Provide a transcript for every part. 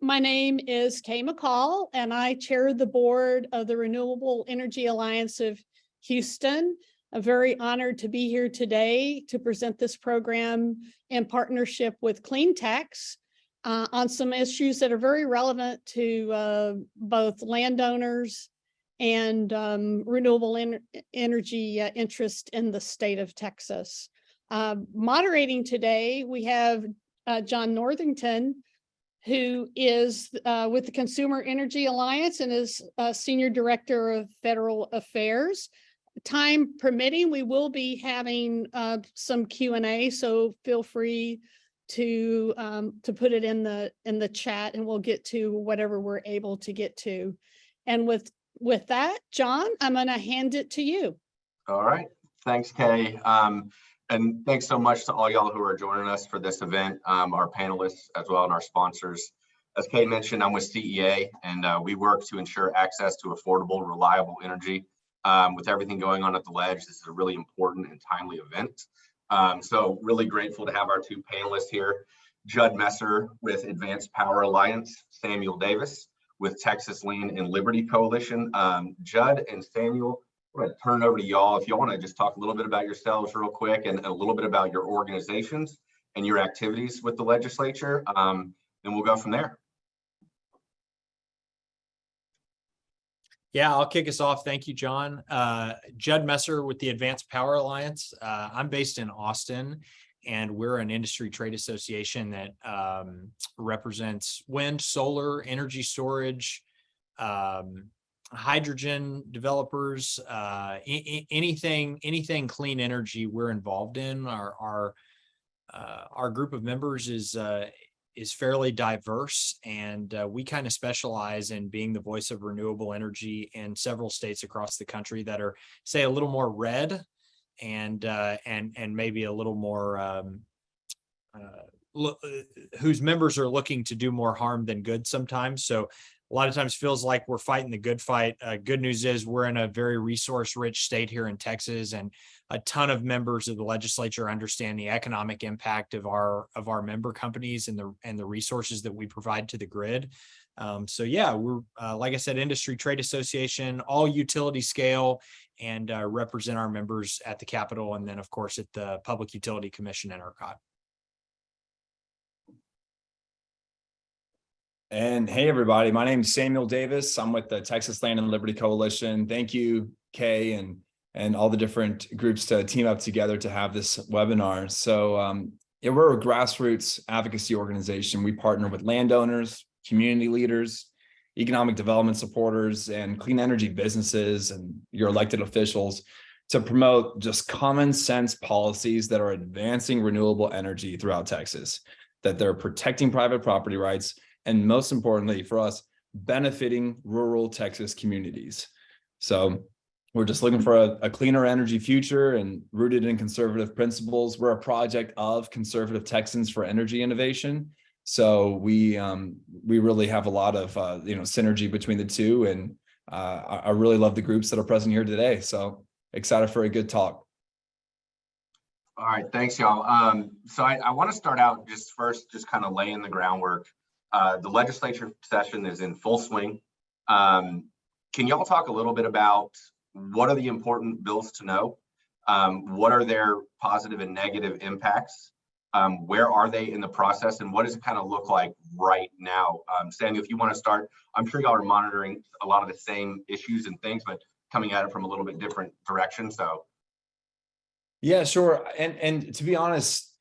My name is Kay McCall, and I chair the board of the Renewable Energy Alliance of Houston. I'm very honored to be here today to present this program in partnership with CleanTex on some issues that are very relevant to both landowners and renewable energy interest in the state of Texas. Moderating today, we have John Northington, who is with the Consumer Energy Alliance and is Senior Director of Federal Affairs. Time permitting, we will be having some Q&A, so feel free to put it in the chat, and we'll get to whatever we're able to get to. And with that, John, I'm going to hand it to you. All right. Thanks, Kay. And thanks so much to all y'all who are joining us for this event, our panelists as well, and our sponsors. As Kay mentioned, I'm with CEA, and we work to ensure access to affordable, reliable energy. With everything going on at the Ledge, this is a really important and timely event. So really grateful to have our two panelists here, Judd Messer with Advanced Power Alliance, Samuel Davis with Texas Lean and Liberty Coalition. Judd and Samuel, I'm going to turn it over to y'all. If you want to just talk a little bit about yourselves real quick and a little bit about your organizations and your activities with the legislature, and we'll go from there. Yeah, I'll kick us off. Thank you, John. Judd Messer with the Advanced Power Alliance. I'm based in Austin, and we're an industry trade association that represents wind, solar, energy storage, hydrogen developers, anything clean energy we're involved in. Our group of members is fairly diverse, and we kind of specialize in being the voice of renewable energy in several states across the country that are, say, a little more red and maybe a little more whose members are looking to do more harm than good sometimes. So a lot of times feels like we're fighting the good fight. Good news is we're in a very resource-rich state here in Texas, and a ton of members of the legislature understand the economic impact of our member companies and the resources that we provide to the grid. So yeah, we're like I said, industry trade association, all utility scale, and represent our members at the Capitol, and then of course at the Public Utility Commission and ERCOT. And hey, everybody, my name is Samuel Davis. I'm with the Texas Land and Liberty Coalition. Thank you, Kay, and all the different groups to team up together to have this webinar. So yeah, we're a grassroots advocacy organization. We partner with landowners, community leaders, economic development supporters, and clean energy businesses and your elected officials to promote just common sense policies that are advancing renewable energy throughout Texas, that they're protecting private property rights, and most importantly for us, benefiting rural Texas communities. So we're just looking for a cleaner energy future and rooted in conservative principles. We're a project of conservative Texans for energy innovation. So we really have a lot of synergy between the two, and I really love the groups that are present here today. So excited for a good talk. All right, thanks, y'all. So I want to start out just kind of laying the groundwork. The legislature session is in full swing. Can y'all talk a little bit about what are the important bills to know? What are their positive and negative impacts? Where are they in the process, and what does it kind of look like right now? Samuel, if you want to start, I'm sure y'all are monitoring a lot of the same issues and things, but coming at it from a little bit different direction. So yeah, sure. And to be honest,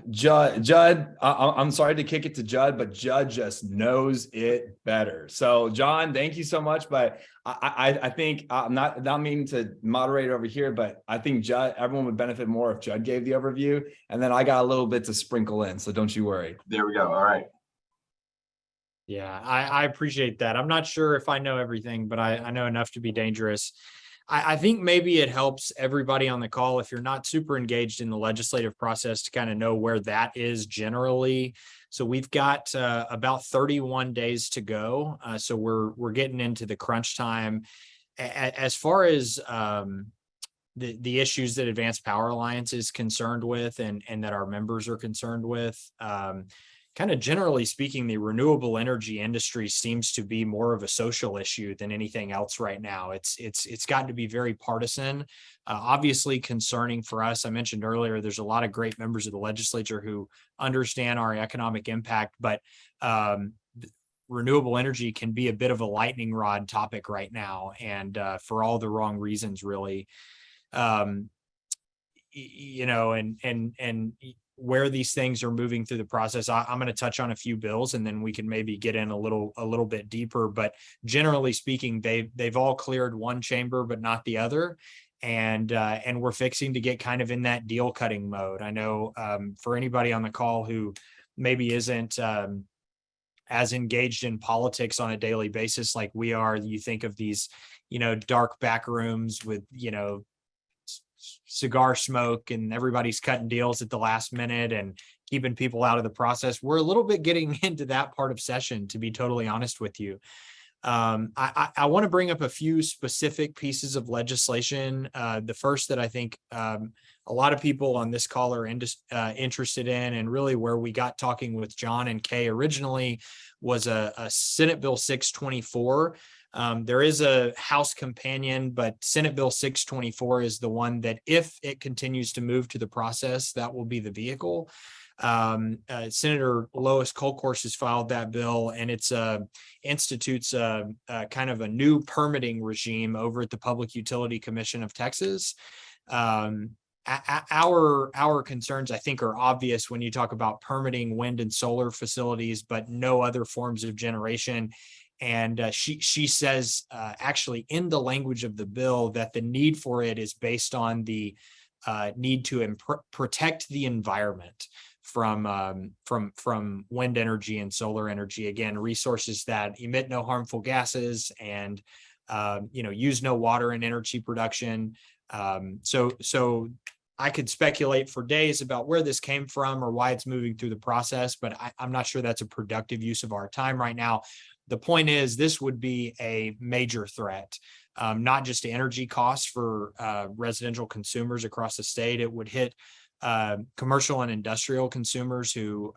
Judd, I'm sorry to kick it to Judd, but Judd just knows it better. So John, thank you so much. But I think I'm not meaning to moderate over here, but I think Judd, everyone would benefit more if Judd gave the overview, and then I got a little bit to sprinkle in. So don't you worry. There we go. All right. Yeah, I appreciate that. I'm not sure if I know everything, but I know enough to be dangerous. I think maybe it helps everybody on the call, if you're not super engaged in the legislative process, to kind of know where that is generally. So we've got about 31 days to go. So we're getting into the crunch time. As far as the issues that Advanced Power Alliance is concerned with, and that our members are concerned with, kind kind of generally speaking, the renewable energy industry seems to be more of a social issue than anything else right now. It's gotten to be very partisan, obviously concerning for us. I mentioned earlier, there's a lot of great members of the legislature who understand our economic impact, but renewable energy can be a bit of a lightning rod topic right now, and for all the wrong reasons, really. You know, and where these things are moving through the process. I'm going to touch on a few bills, and then we can maybe get in a little bit deeper. But generally speaking, they've all cleared one chamber, but not the other. And we're fixing to get kind of in that deal cutting mode. I know for anybody on the call who maybe isn't as engaged in politics on a daily basis like we are, you think of these, you know, dark back rooms with, you know, cigar smoke and everybody's cutting deals at the last minute and keeping people out of the process. We're a little bit getting into that part of session, to be totally honest with you. I want to bring up a few specific pieces of legislation. The first that I think a lot of people on this call are interested in, and really where we got talking with John and Kay originally, was a Senate Bill 624. There is a House companion, but Senate Bill 624 is the one that, if it continues to move to the process, that will be the vehicle. Senator Lois Kolkhorst has filed that bill, and it's institutes kind of a new permitting regime over at the Public Utility Commission of Texas. Our concerns, I think, are obvious when you talk about permitting wind and solar facilities, but no other forms of generation. And she says, actually, in the language of the bill, that the need for it is based on the need to protect the environment from wind energy and solar energy. Again, resources that emit no harmful gases and use no water in energy production. So I could speculate for days about where this came from or why it's moving through the process, but I'm not sure that's a productive use of our time right now. The point is, this would be a major threat, not just to energy costs for residential consumers across the state. It would hit commercial and industrial consumers who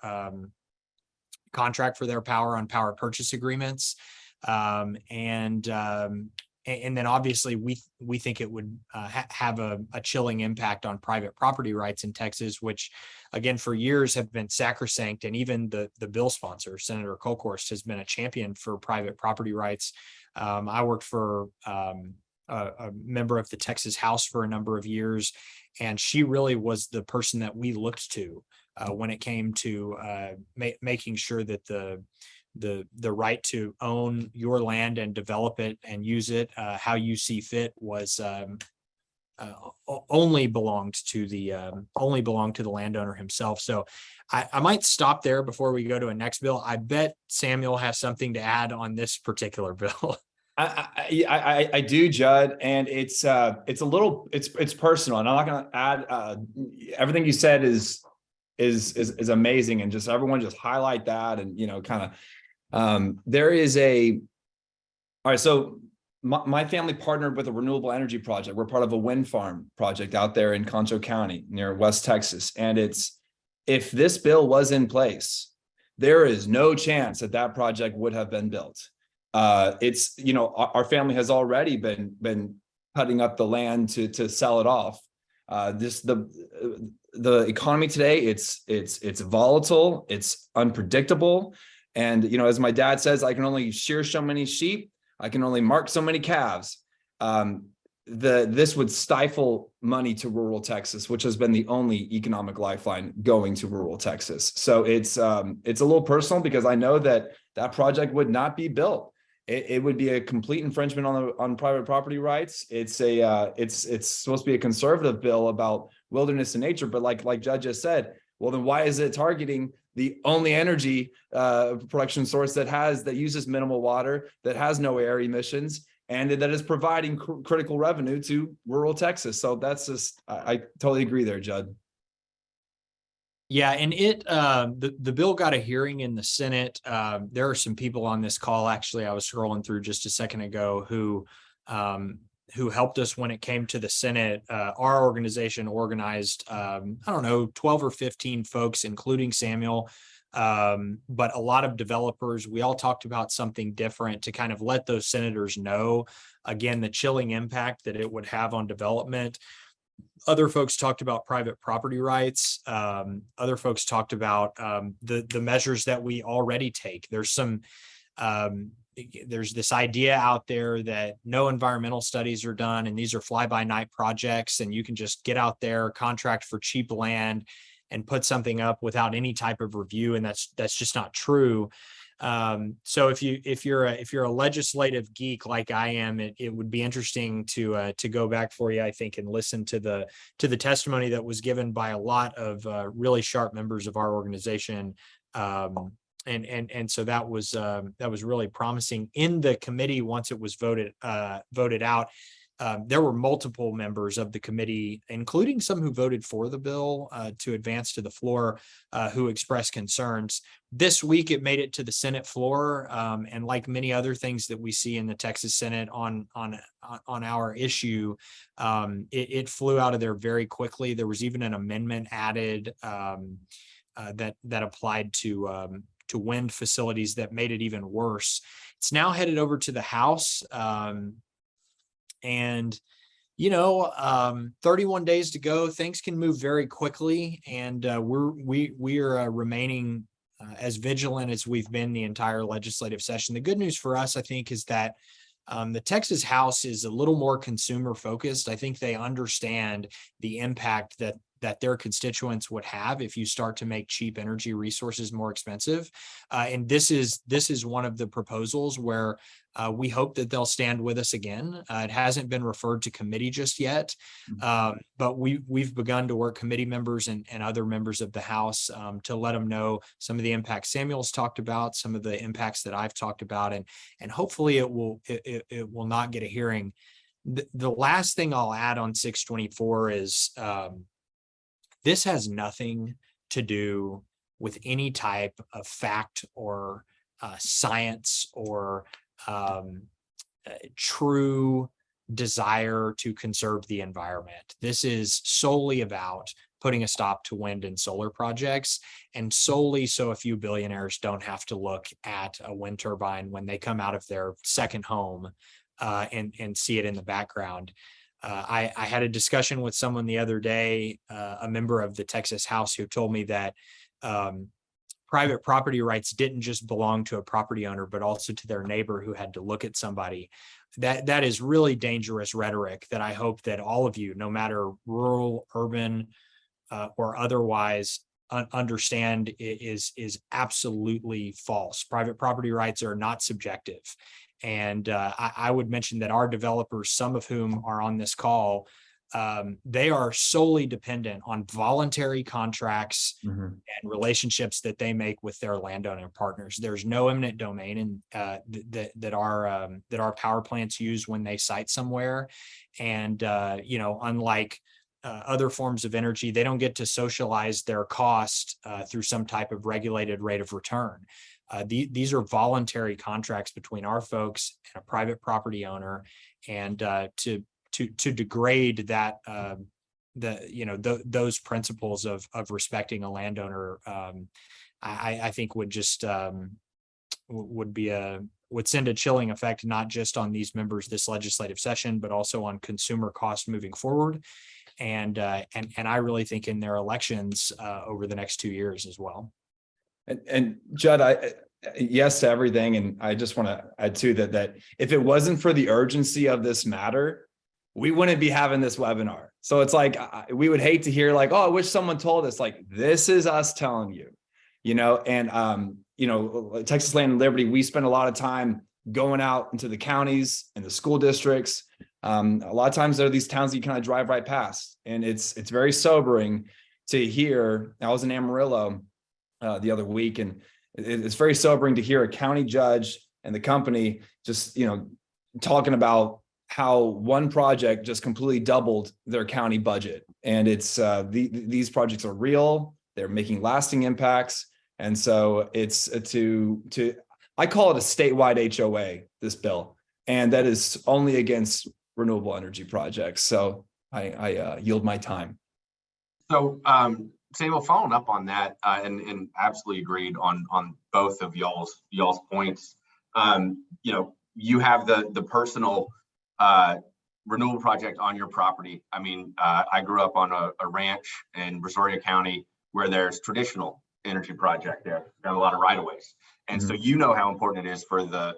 contract for their power on power purchase agreements. And then obviously we think it would have a chilling impact on private property rights in Texas, which again for years have been sacrosanct. And even the bill sponsor, Senator Kolkhorst, has been a champion for private property rights. I worked for a member of the Texas House for a number of years, and she really was the person that we looked to when it came to making sure that the right to own your land and develop it and use it how you see fit was only belonged to the landowner himself. So I might stop there before we go to a next bill. I bet Samuel has something to add on this particular bill. I do, Judd, and it's personal, and I'm not going to add everything you said is amazing, and just everyone just highlight that, and kind of there is all right. So my family partnered with a renewable energy project. We're part of a wind farm project out there in Concho County near West Texas, and if this bill was in place, there is no chance that project would have been built. Our family has already been cutting up the land to sell it off. The economy today, it's volatile, it's unpredictable. And, as my dad says, I can only shear so many sheep, I can only mark so many calves. This would stifle money to rural Texas, which has been the only economic lifeline going to rural Texas. So it's a little personal, because I know that project would not be built. It would be a complete infringement on private property rights. It's supposed to be a conservative bill about wilderness and nature, but like Judd just said, well, then why is it targeting the only energy production source that uses minimal water, that has no air emissions, and that is providing critical revenue to rural Texas? So that's just, I totally agree there, Judd. Yeah, and the bill got a hearing in the Senate. There are some people on this call, actually, I was scrolling through just a second ago, who helped us when it came to the Senate. Our organization organized, 12 or 15 folks, including Samuel, But a lot of developers, we all talked about something different to kind of let those senators know, again, the chilling impact that it would have on development. Other folks talked about private property rights. Other folks talked about the measures that we already take. There's this idea out there that no environmental studies are done, and these are fly-by-night projects, and you can just get out there, contract for cheap land, and put something up without any type of review, and that's just not true. So if you're a legislative geek like I am, it would be interesting to go back for you, I think, and listen to the testimony that was given by a lot of really sharp members of our organization. And so that was really promising in the committee. Once it was voted out, there were multiple members of the committee, including some who voted for the bill to advance to the floor, who expressed concerns. This week, it made it to the Senate floor, and like many other things that we see in the Texas Senate on our issue, it flew out of there very quickly. There was even an amendment added that applied to wind facilities that made it even worse. It's now headed over to the House. And, 31 days to go, things can move very quickly. And we are remaining as vigilant as we've been the entire legislative session. The good news for us, I think, is that the Texas House is a little more consumer focused. I think they understand the impact that their constituents would have if you start to make cheap energy resources more expensive. And this is one of the proposals where we hope that they'll stand with us again. It hasn't been referred to committee just yet, but we've begun to work committee members and other members of the House to let them know some of the impacts Samuel's talked about, some of the impacts that I've talked about, and hopefully it will not get a hearing. The last thing I'll add on 624 is this has nothing to do with any type of fact or science or true desire to conserve the environment. This is solely about putting a stop to wind and solar projects, and solely so a few billionaires don't have to look at a wind turbine when they come out of their second home and see it in the background. I had a discussion with someone the other day, a member of the Texas House, who told me that private property rights didn't just belong to a property owner, but also to their neighbor who had to look at somebody. That is really dangerous rhetoric that I hope that all of you, no matter rural, urban, or otherwise, understand is absolutely false. Private property rights are not subjective. And I would mention that our developers, some of whom are on this call, they are solely dependent on voluntary contracts and relationships that they make with their landowner partners. There's no eminent domain that our power plants use when they site somewhere. And unlike other forms of energy, they don't get to socialize their cost through some type of regulated rate of return. These are voluntary contracts between our folks and a private property owner, and to degrade that those principles of respecting a landowner, I think would just would send a chilling effect, not just on these members this legislative session, but also on consumer cost moving forward, and I really think in their elections over the next 2 years as well. And Judd, yes to everything. And I just want to add to that if it wasn't for the urgency of this matter, we wouldn't be having this webinar. So it's like, we would hate to hear like, oh, I wish someone told us. Like, this is us telling you, and, Texas Land and Liberty, we spend a lot of time going out into the counties and the school districts. A lot of times there are these towns that you kind of drive right past, and it's very sobering to hear. I was in Amarillo the other week, and it's very sobering to hear a county judge and the company just, talking about how one project just completely doubled their county budget. And it's these projects are real, they're making lasting impacts. And so it's I call it a statewide HOA, this bill, and that is only against renewable energy projects. So I yield my time. So Samuel, following up on that, and absolutely agreed on both of y'all's points. You have the personal renewable project on your property. I mean, I grew up on a ranch in Brazoria County where there's traditional energy project there. Got a lot of right of ways, and so you know how important it is for the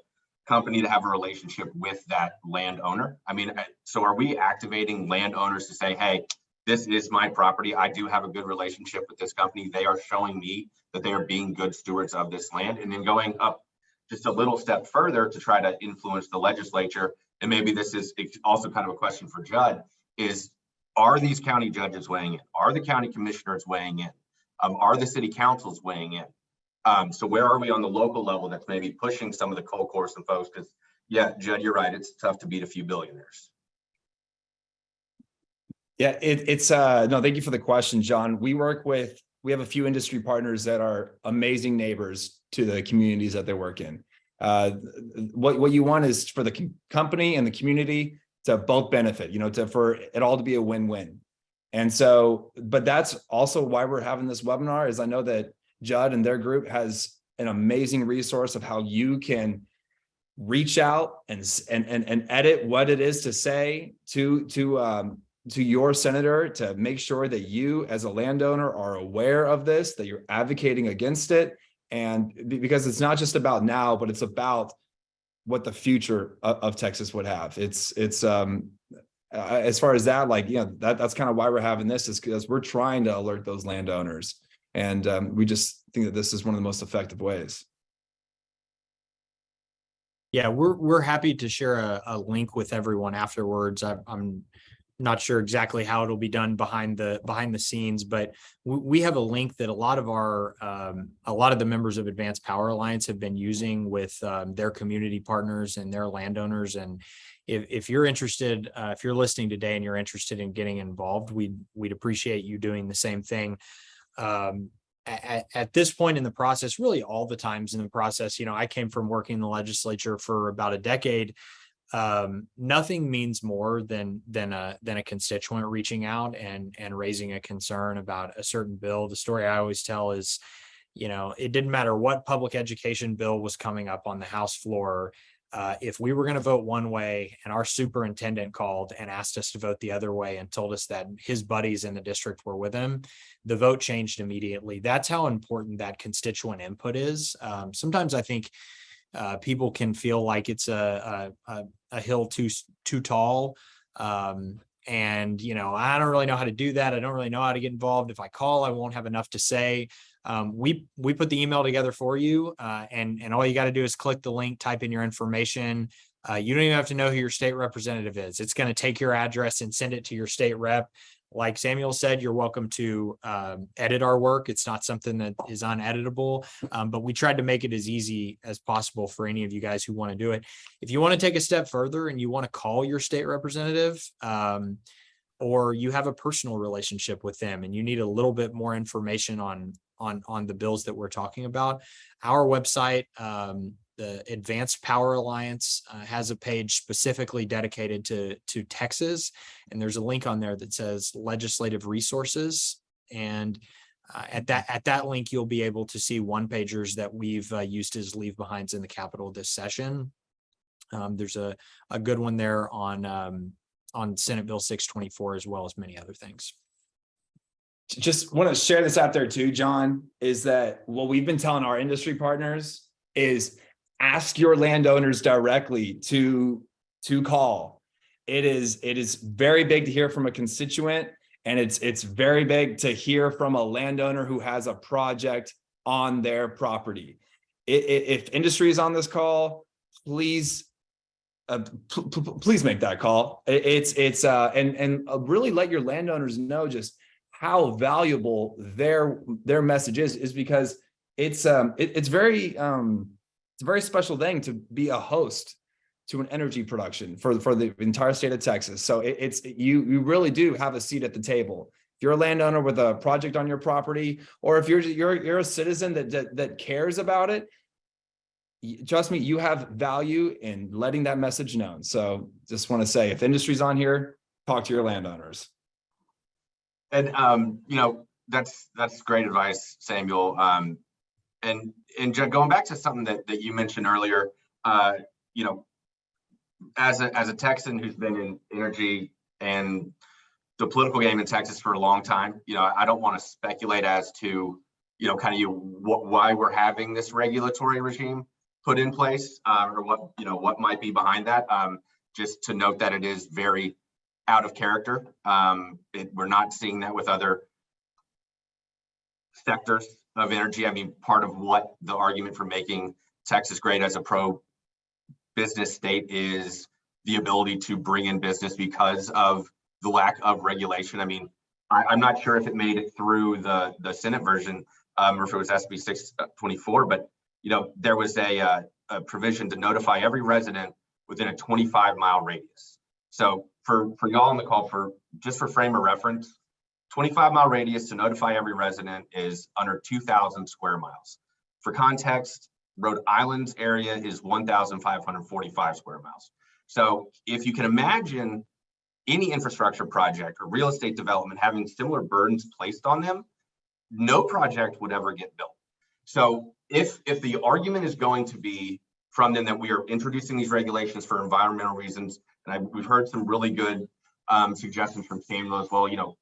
company to have a relationship with that landowner. I mean, so are we activating landowners to say, hey, this is my property. I do have a good relationship with this company. They are showing me that they are being good stewards of this land. And then going up just a little step further to try to influence the legislature. And maybe this is also kind of a question for Judd, is are these county judges weighing in? Are the county commissioners weighing in? Are the city councils weighing in? So where are we on the local level that's maybe pushing some of the Colcor's and folks? Because yeah, Judd, you're right. It's tough to beat a few billionaires. Yeah, it's no, thank you for the question, John. We have a few industry partners that are amazing neighbors to the communities that they work in. What you want is for the company and the community to both benefit, for it all to be a win-win. And so, but that's also why we're having this webinar, is I know that Judd and their group has an amazing resource of how you can reach out and edit what it is to say to your senator, to make sure that you as a landowner are aware of this, that you're advocating against it. And because it's not just about now, but it's about what the future of Texas would have. It's as far as that, that's kind of why we're having this, is because we're trying to alert those landowners. And we just think that this is one of the most effective ways. Yeah, we're happy to share a link with everyone afterwards. I'm not sure exactly how it'll be done behind the scenes, but we have a link that a lot of the members of Advanced Power Alliance have been using with their community partners and their landowners. And if you're interested, if you're listening today and you're interested in getting involved, we'd appreciate you doing the same thing. At this point in the process, really all the times in the process, I came from working in the legislature for about a decade. Nothing means more than a constituent reaching out and raising a concern about a certain bill. The story I always tell is, it didn't matter what public education bill was coming up on the House floor. If we were going to vote one way and our superintendent called and asked us to vote the other way and told us that his buddies in the district were with him, the vote changed immediately. That's how important that constituent input is. Sometimes I think people can feel like it's a hill too tall. And, I don't really know how to do that. I don't really know how to get involved. If I call, I won't have enough to say. We put the email together for you, and all you got to do is click the link, type in your information. You don't even have to know who your state representative is. It's going to take your address and send it to your state rep. Like Samuel said, you're welcome to edit our work. It's not something that is uneditable, but we tried to make it as easy as possible for any of you guys who want to do it. If you want to take a step further and you want to call your state representative, or you have a personal relationship with them and you need a little bit more information on the bills that we're talking about, our website, the Advanced Power Alliance, has a page specifically dedicated to Texas, and there's a link on there that says legislative resources. And at that link, you'll be able to see one-pagers that we've used as leave behinds in the Capitol this session. There's a good one there on Senate Bill 624, as well as many other things. Just want to share this out there too, John, is that what we've been telling our industry partners is ask your landowners directly to call. It is very big to hear from a constituent, and it's very big to hear from a landowner who has a project on their property. If industry is on this call, please make that call. And really let your landowners know just how valuable their message is because it's a very special thing to be a host to an energy production for the entire state of Texas. So you really do have a seat at the table. If you're a landowner with a project on your property, or if you're a citizen that cares about it, trust me, you have value in letting that message known. So just want to say, if industry's on here, talk to your landowners. And that's great advice, Samuel. And going back to something that you mentioned earlier, you know, as a Texan who's been in energy and the political game in Texas for a long time, you know, I don't want to speculate as to, you know, kind of why we're having this regulatory regime put in place, or what, you know, what might be behind that. Just to note that it is very out of character. We're not seeing that with other sectors of energy. I mean, part of what the argument for making Texas great as a pro-business state is the ability to bring in business because of the lack of regulation. I mean, I'm not sure if it made it through the Senate version, or if it was SB 624, but you know, there was a provision to notify every resident within a 25-mile radius. So for y'all on the call, just for frame of reference, 25-mile radius to notify every resident is under 2,000 square miles. For context, Rhode Island's area is 1,545 square miles. So if you can imagine any infrastructure project or real estate development having similar burdens placed on them, no project would ever get built. So if the argument is going to be from them that we are introducing these regulations for environmental reasons, and we've heard some really good suggestions from Samuel as well, you know,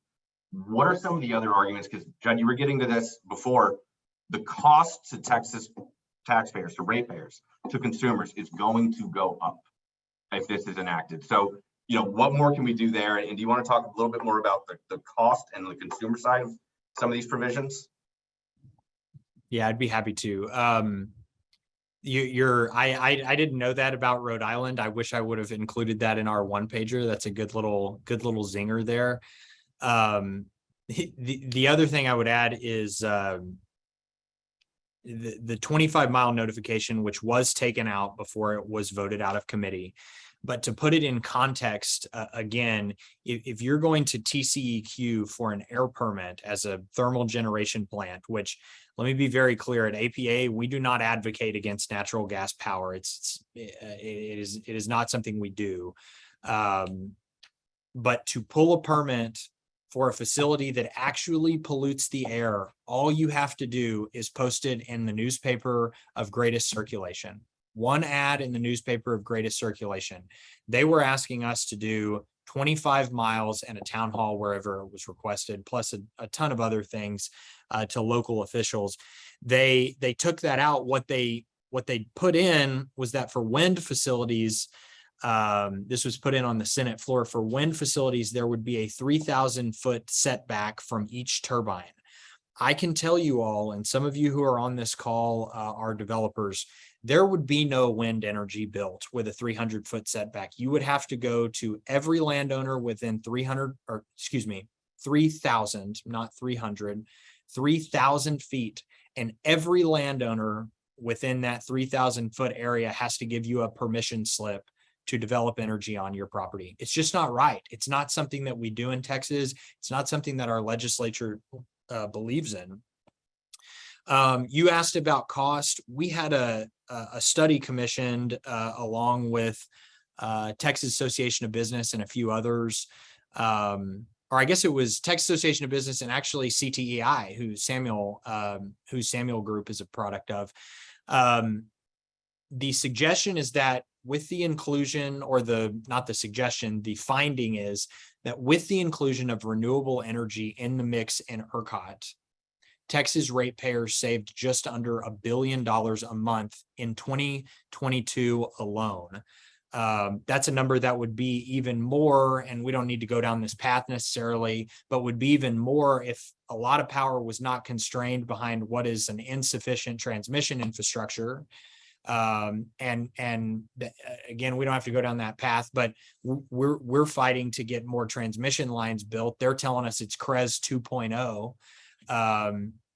what are some of the other arguments? Because Judd, you were getting to this before. The cost to Texas taxpayers, to ratepayers, to consumers is going to go up if this is enacted. So, you know, what more can we do there? And do you want to talk a little bit more about the cost and the consumer side of some of these provisions? Yeah, I'd be happy to. I didn't know that about Rhode Island. I wish I would have included that in our one pager. That's a good little zinger there. The other thing I would add is the 25-mile notification, which was taken out before it was voted out of committee. But to put it in context, again, if you're going to TCEQ for an air permit as a thermal generation plant, which, let me be very clear, at APA, we do not advocate against natural gas power. It is not something we do. But to pull a permit for a facility that actually pollutes the air, all you have to do is post it in the newspaper of greatest circulation. One ad in the newspaper of greatest circulation. They were asking us to do 25 miles and a town hall wherever it was requested, plus a ton of other things to local officials. They took that out. What they put in was that for wind facilities, this was put in on the Senate floor, for wind facilities, there would be a 3,000-foot setback from each turbine. I can tell you all, and some of you who are on this call are developers, there would be no wind energy built with a 300-foot setback. You would have to go to every landowner within 300, or excuse me, 3,000, not 300, 3,000 feet. And every landowner within that 3,000-foot area has to give you a permission slip to develop energy on your property. It's just not right. It's not something that we do in Texas. It's not something that our legislature believes in. You asked about cost. We had a study commissioned along with Texas Association of Business and a few others, or I guess it was Texas Association of Business and actually CTEI, whose Samuel Group is a product of. The suggestion is that with the inclusion, or not the suggestion, the finding is that with the inclusion of renewable energy in the mix in ERCOT, Texas ratepayers saved just under $1 billion a month in 2022 alone. That's a number that would be even more, and we don't need to go down this path necessarily, but would be even more if a lot of power was not constrained behind what is an insufficient transmission infrastructure. Again, we don't have to go down that path, but we're fighting to get more transmission lines built. They're telling us it's CREZ 2.0.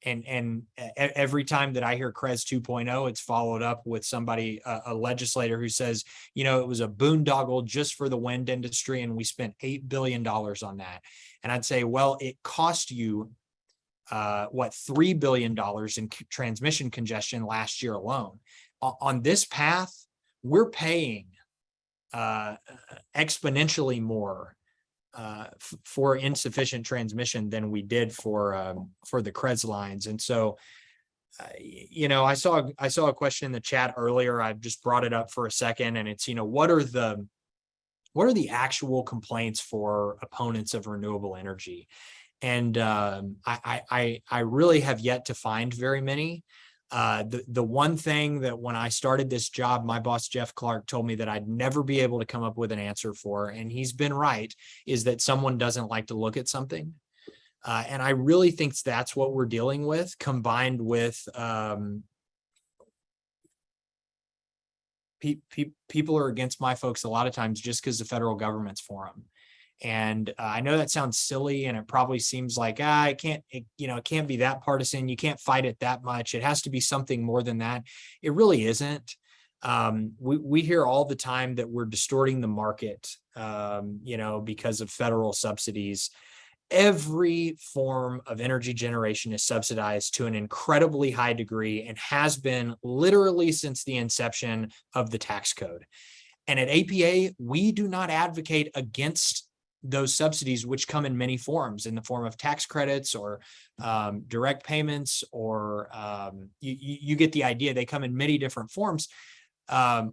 And every time that I hear CREZ 2.0, it's followed up with somebody, a legislator who says, you know, it was a boondoggle just for the wind industry, and we spent $8 billion on that. And I'd say, well, it cost you $3 billion in transmission congestion last year alone. On this path, we're paying exponentially more for insufficient transmission than we did for the CREZ lines. And so, you know, I saw a question in the chat earlier. I've just brought it up for a second, and it's, you know, what are the actual complaints for opponents of renewable energy? And I really have yet to find very many. The one thing that when I started this job, my boss, Jeff Clark, told me that I'd never be able to come up with an answer for, and he's been right, is that someone doesn't like to look at something. And I really think that's what we're dealing with, combined with people are against my folks a lot of times just because the federal government's for them. And I know that sounds silly, and it probably seems like, it can't be that partisan. You can't fight it that much. It has to be something more than that. It really isn't. We hear all the time that we're distorting the market, because of federal subsidies. Every form of energy generation is subsidized to an incredibly high degree and has been literally since the inception of the tax code. And at APA, we do not advocate against those subsidies, which come in many forms, in the form of tax credits or direct payments, or you get the idea. They come in many different forms.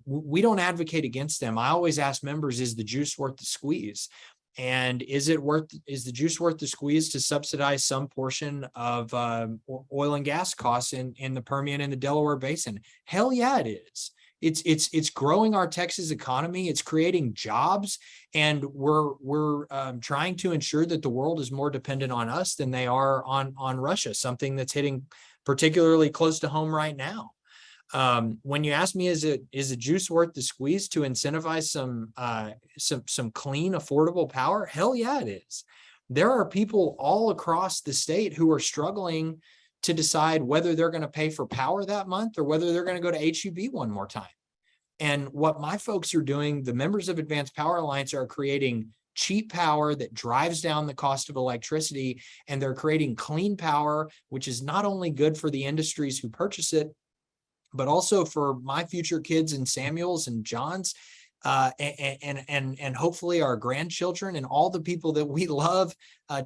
We don't advocate against them. I always ask members, is the juice worth the squeeze? And is the juice worth the squeeze to subsidize some portion of oil and gas costs in the Permian and the Delaware Basin? Hell yeah, it is. It's growing our Texas economy. It's creating jobs, and we're trying to ensure that the world is more dependent on us than they are on Russia, something that's hitting particularly close to home right now. When you ask me, is the juice worth the squeeze to incentivize some clean, affordable power? Hell yeah, it is. There are people all across the state who are struggling to decide whether they're going to pay for power that month or whether they're going to go to HEB one more time. And what my folks are doing, the members of Advanced Power Alliance, are creating cheap power that drives down the cost of electricity, and they're creating clean power, which is not only good for the industries who purchase it, but also for my future kids and Samuel's and John's, and hopefully our grandchildren and all the people that we love,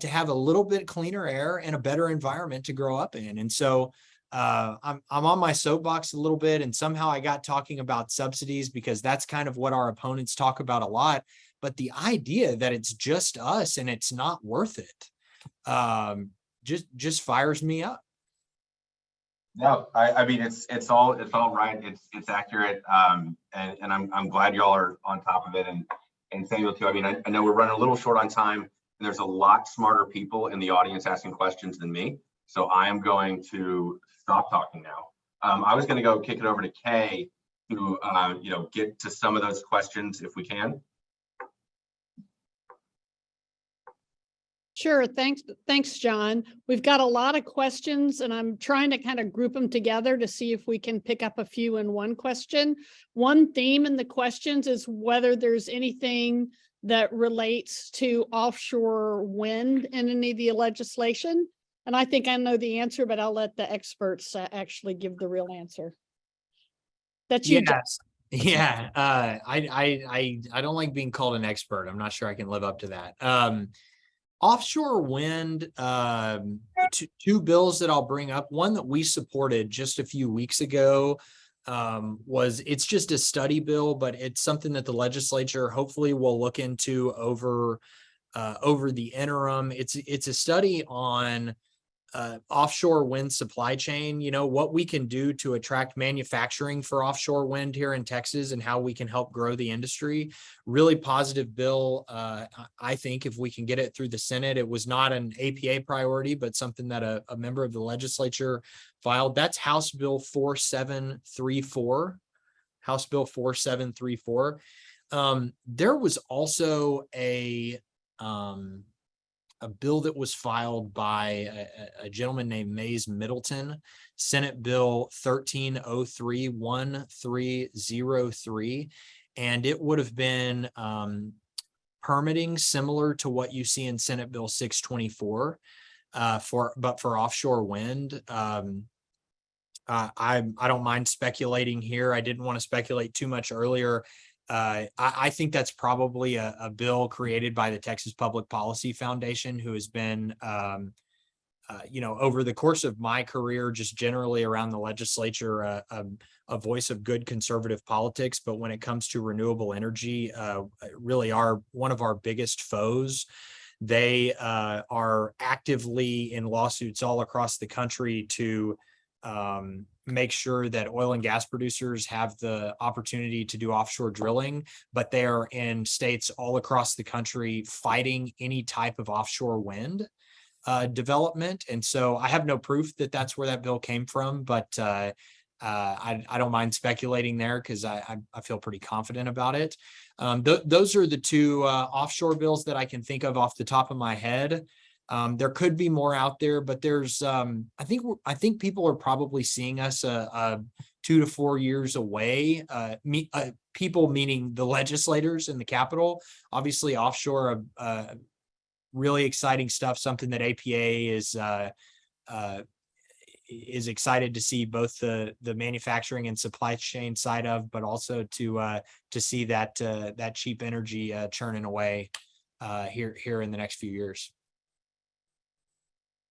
to have a little bit cleaner air and a better environment to grow up in. And so I'm on my soapbox a little bit, and somehow I got talking about subsidies because that's kind of what our opponents talk about a lot. But the idea that it's just us and it's not worth it, just fires me up. No, I mean, it's all right. It's accurate. And I'm glad y'all are on top of it, and Samuel too. I mean, I know we're running a little short on time, and there's a lot smarter people in the audience asking questions than me. So I am going to stop talking now. I was going to go kick it over to Kay to get to some of those questions if we can. Sure. Thanks, John. We've got a lot of questions, and I'm trying to kind of group them together to see if we can pick up a few in one question. One theme in the questions is whether there's anything that relates to offshore wind in any of the legislation. And I think I know the answer, but I'll let the experts actually give the real answer. That's you. Yes. Yeah. I don't like being called an expert. I'm not sure I can live up to that. Offshore wind, two bills that I'll bring up. One that we supported just a few weeks ago it's just a study bill, but it's something that the legislature hopefully will look into over the interim. It's a study on offshore wind supply chain, what we can do to attract manufacturing for offshore wind here in Texas and how we can help grow the industry. Really positive bill. I think if we can get it through the Senate. It was not an APA priority, but something that a member of the legislature filed. That's House Bill 4734. House Bill 4734. There was also a bill that was filed by a gentleman named Mays Middleton, Senate Bill 1303, and it would have been permitting similar to what you see in Senate Bill 624, but for offshore wind. I don't mind speculating here. I didn't want to speculate too much earlier. I think that's probably a bill created by the Texas Public Policy Foundation, who has been, over the course of my career, just generally around the legislature, a voice of good conservative politics. But when it comes to renewable energy, really are one of our biggest foes. They are actively in lawsuits all across the country to make sure that oil and gas producers have the opportunity to do offshore drilling, but they are in states all across the country fighting any type of offshore wind development. And so I have no proof that that's where that bill came from, but I don't mind speculating there because I feel pretty confident about it. Those are the two offshore bills that I can think of off the top of my head. There could be more out there, but there's I think people are probably seeing us 2 to 4 years away. People meaning the legislators in the Capitol. Obviously, offshore, really exciting stuff. Something that APA is excited to see both the manufacturing and supply chain side of, but also to see that cheap energy churning away here in the next few years.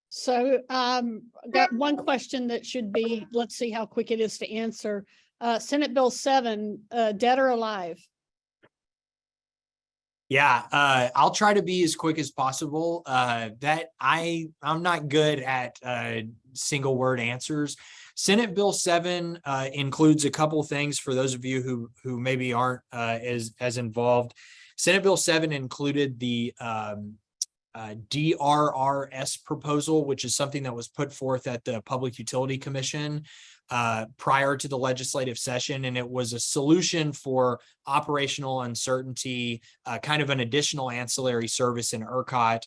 So got one question that should be, let's see how quick it is to answer. Senate Bill 7, dead or alive? Yeah, I'll try to be as quick as possible. That I'm not good at single word answers. Senate Bill 7 includes a couple things for those of you who maybe aren't as involved. Senate Bill 7 included the DRRS proposal, which is something that was put forth at the Public Utility Commission prior to the legislative session. And it was a solution for operational uncertainty, kind of an additional ancillary service in ERCOT,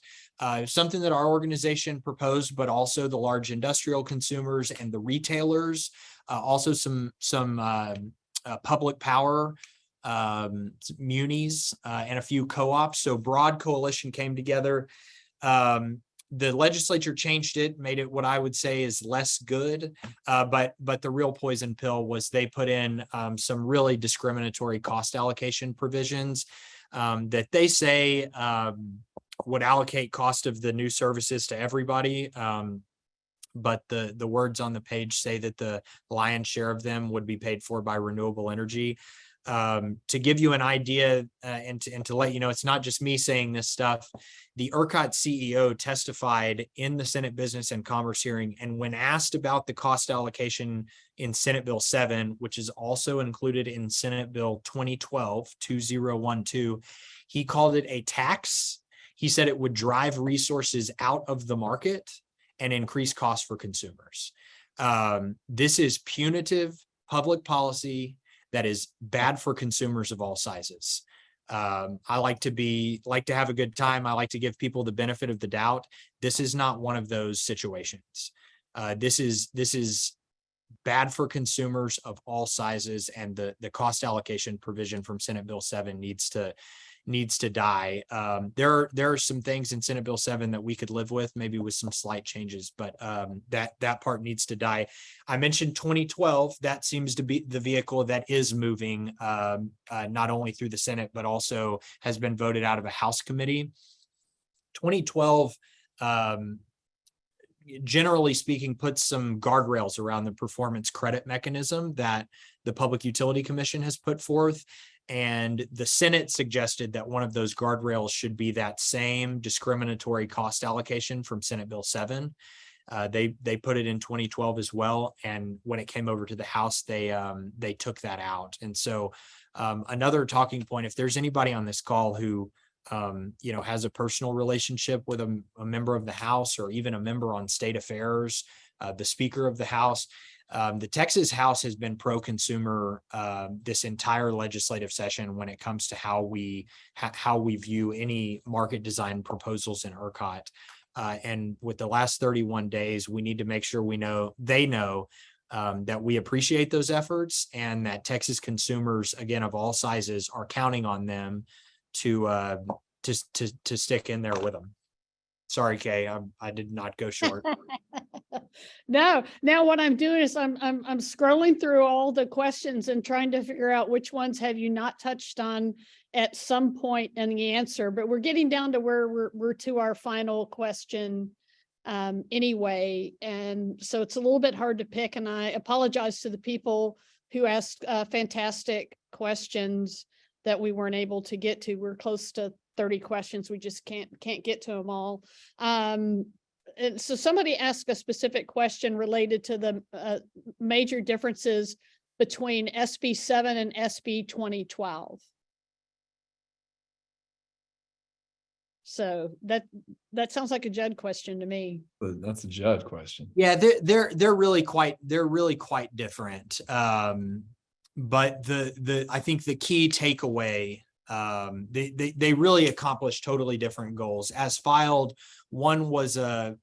something that our organization proposed, but also the large industrial consumers and the retailers, also some public power munis and a few co-ops. So broad coalition came together. The legislature changed it, made it what I would say is less good. But the real poison pill was they put in some really discriminatory cost allocation provisions that they say would allocate cost of the new services to everybody. But the words on the page say that the lion's share of them would be paid for by renewable energy. To give you an idea and to let you know, it's not just me saying this stuff. The ERCOT CEO testified in the Senate Business and Commerce hearing, and when asked about the cost allocation in Senate Bill 7, which is also included in Senate Bill 2012, he called it a tax. He said it would drive resources out of the market and increase costs for consumers. This is punitive public policy that is bad for consumers of all sizes. I like to have a good time. I like to give people the benefit of the doubt. This is not one of those situations. This is bad for consumers of all sizes, and the cost allocation provision from Senate Bill 7 needs to die. There are some things in Senate Bill 7 that we could live with, maybe with some slight changes, but that part needs to die. I mentioned 2012. That seems to be the vehicle that is moving not only through the Senate, but also has been voted out of a House committee. 2012, generally speaking, puts some guardrails around the performance credit mechanism that the Public Utility Commission has put forth. And the Senate suggested that one of those guardrails should be that same discriminatory cost allocation from Senate Bill 7. They put it in 2012 as well. And when it came over to the House, they took that out. And so another talking point, if there's anybody on this call who has a personal relationship with a member of the House, or even a member on state affairs, the Speaker of the House, the Texas House has been pro-consumer this entire legislative session when it comes to how we view any market design proposals in ERCOT. And with the last 31 days, we need to make sure they know that we appreciate those efforts, and that Texas consumers, again, of all sizes, are counting on them to stick in there with them. Sorry, Kay, I did not go short. No, now what I'm doing is I'm scrolling through all the questions and trying to figure out which ones have you not touched on at some point in the answer, but we're getting down to where we're to our final question anyway. And so it's a little bit hard to pick, and I apologize to the people who asked fantastic questions that we weren't able to get to. We're close to 30 questions. We just can't get to them all. And so somebody asked a specific question related to the major differences between SB 7 and SB 2012. So that sounds like a Judd question to me. But that's a Judd question. Yeah, they're really quite different. But I think the key takeaway, they really accomplished totally different goals. As filed, one was and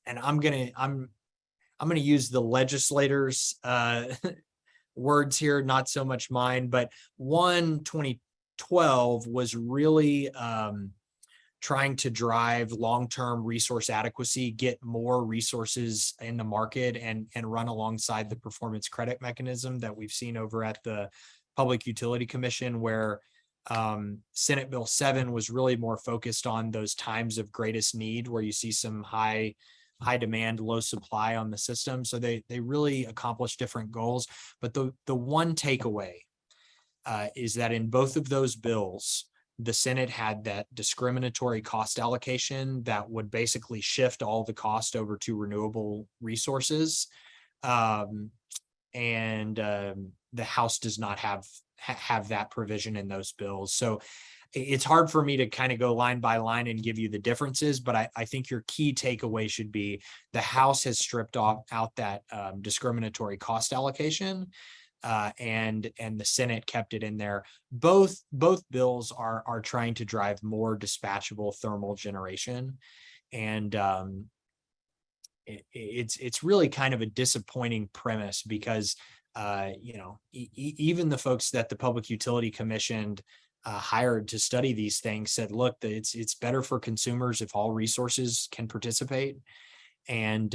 I'm gonna use the legislators' words here, not so much mine, but 2012 was really trying to drive long-term resource adequacy, get more resources in the market, and run alongside the performance credit mechanism that we've seen over at the Public Utility Commission, where Senate Bill 7 was really more focused on those times of greatest need where you see some high demand, low supply on the system. So they really accomplished different goals. But the one takeaway is that in both of those bills, the Senate had that discriminatory cost allocation that would basically shift all the cost over to renewable resources. The House does not have that provision in those bills. So it's hard for me to kind of go line by line and give you the differences, but I think your key takeaway should be the House has stripped out that discriminatory cost allocation. And the Senate kept it in there. Both bills are trying to drive more dispatchable thermal generation, and it's really kind of a disappointing premise because even the folks that the Public Utility Commission hired to study these things said, look, it's better for consumers if all resources can participate. And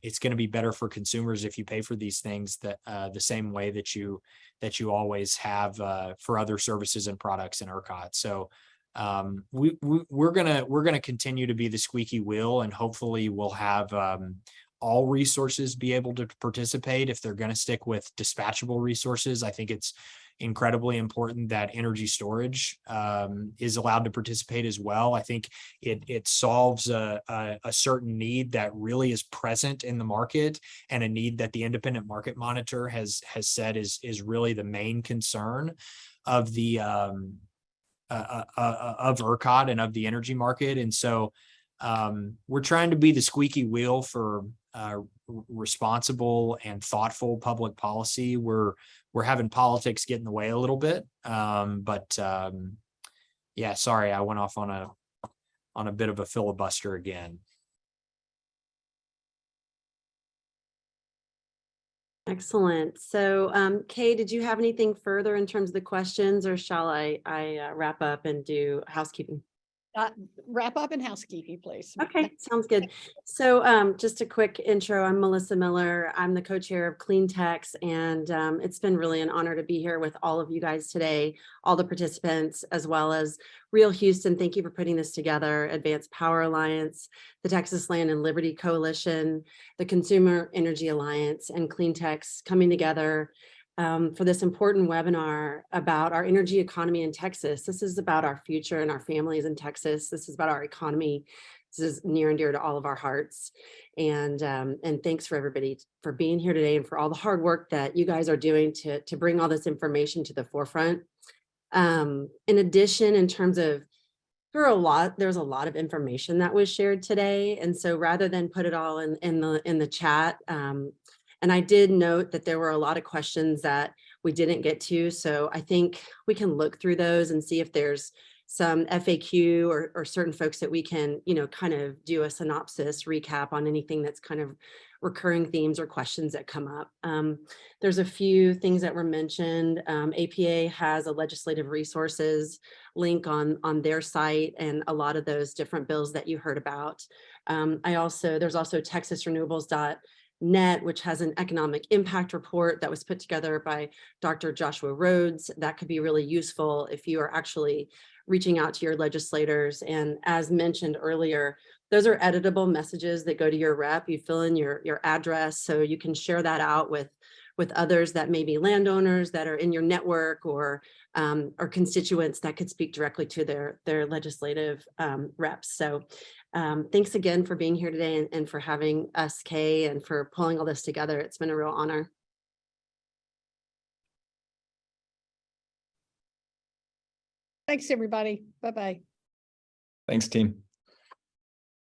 it's going to be better for consumers if you pay for these things that the same way that you always have for other services and products in ERCOT. So we're gonna continue to be the squeaky wheel, and hopefully we'll have all resources be able to participate. If they're going to stick with dispatchable resources, I think it's incredibly important that energy storage is allowed to participate as well. I think it solves a certain need that really is present in the market, and a need that the independent market monitor has said is really the main concern of the of ERCOT and of the energy market. And so we're trying to be the squeaky wheel for responsible and thoughtful public policy. We're having politics get in the way a little bit. Yeah, sorry, I went off on a bit of a filibuster again. Excellent. So Kay, did you have anything further in terms of the questions, or shall I wrap up and do housekeeping? Wrap up and housekeeping, please. Okay, sounds good. So just a quick intro. I'm Melissa Miller. I'm the co-chair of CleanTex, and it's been really an honor to be here with all of you guys today, all the participants, as well as Real Houston. Thank you for putting this together. Advanced Power Alliance, the Texas Land and Liberty Coalition, the Consumer Energy Alliance, and CleanTex coming together for this important webinar about our energy economy in Texas. This is about our future and our families in Texas. This is about our economy. This is near and dear to all of our hearts. And thanks for everybody for being here today, and for all the hard work that you guys are doing to bring all this information to the forefront. In addition, in terms of there's a lot of information that was shared today. And so rather than put it all in the chat, and I did note that there were a lot of questions that we didn't get to. So I think we can look through those and see if there's some FAQ or certain folks that we can, kind of do a synopsis recap on anything that's kind of recurring themes or questions that come up. There's a few things that were mentioned. APA has a legislative resources link on their site, and a lot of those different bills that you heard about There's also TexasRenewables.net, which has an economic impact report that was put together by Dr. Joshua Rhodes. That could be really useful if you are actually reaching out to your legislators. And as mentioned earlier, those are editable messages that go to your rep. You fill in your address so you can share that out with others that may be landowners that are in your network or constituents that could speak directly to their legislative reps. So thanks again for being here today and for having us, Kay, and for pulling all this together. It's been a real honor. Thanks, everybody. Bye-bye. Thanks, team.